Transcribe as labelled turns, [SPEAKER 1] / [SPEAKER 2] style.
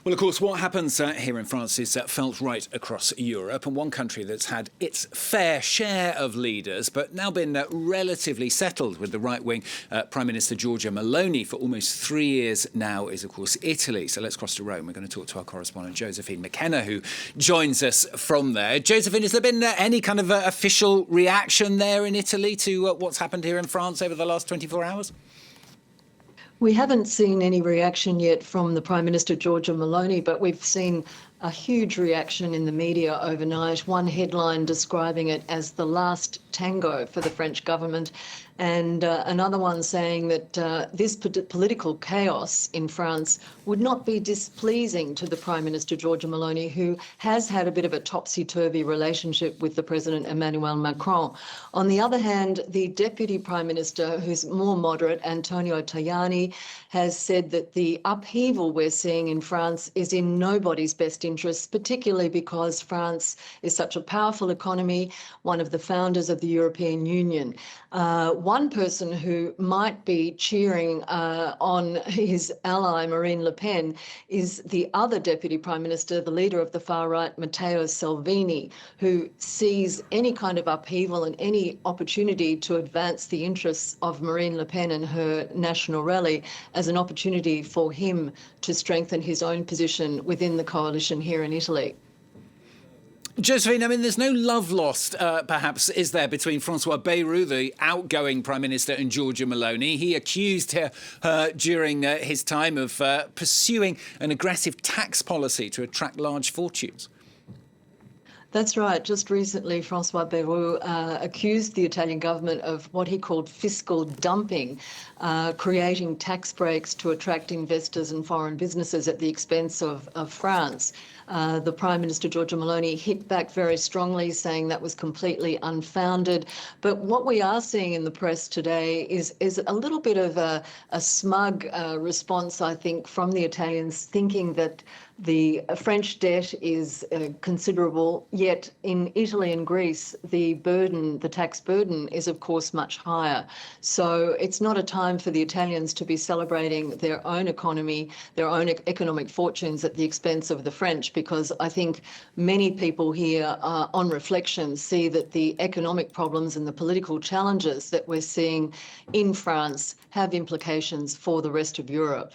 [SPEAKER 1] Well, of course, what happens here in France is felt right across Europe, and one country that's had its fair share of leaders, but now been relatively settled with the right-wing Prime Minister Giorgia Meloni for almost 3 years now is, of course, Italy. So let's cross to Rome. We're going to talk to our correspondent, Josephine McKenna, who joins us from there. Josephine, has there been any kind of official reaction there in Italy to what's happened here in France over the last 24 hours?
[SPEAKER 2] We haven't seen any reaction yet from the Prime Minister Giorgia Meloni, but we've seen a huge reaction in the media overnight. One headline describing it as the last tango for the French government, and another one saying that this political chaos in France would not be displeasing to the Prime Minister Giorgia Meloni, who has had a bit of a topsy-turvy relationship with the President Emmanuel Macron. On the other hand, the Deputy Prime Minister, who's more moderate, Antonio Tajani, has said that the upheaval we're seeing in France is in nobody's best interests, particularly because France is such a powerful economy, one of the founders of the European Union. One person who might be cheering on his ally Marine Le Pen is the other Deputy Prime Minister, the leader of the far-right, Matteo Salvini, who sees any kind of upheaval and any opportunity to advance the interests of Marine Le Pen and her national rally as an opportunity for him to strengthen his own position within the coalition here in Italy.
[SPEAKER 1] Josephine, I mean, there's no love lost, perhaps, is there, between Francois Bayrou, the outgoing Prime Minister, and Giorgia Meloni? He accused her during his time of pursuing an aggressive tax policy to attract large fortunes.
[SPEAKER 2] That's right. Just recently, Francois Bayrou accused the Italian government of what he called fiscal dumping, creating tax breaks to attract investors and foreign businesses at the expense of France. The Prime Minister, Giorgia Meloni, hit back very strongly, saying that was completely unfounded. But what we are seeing in the press today is a little bit of a smug response, I think, from the Italians, thinking that the French debt is considerable, yet in Italy and Greece, the tax burden is, of course, much higher. So it's not a time for the Italians to be celebrating their own economy, their own economic fortunes at the expense of the French, because I think many people here, on reflection, see that the economic problems and the political challenges that we're seeing in France have implications for the rest of Europe.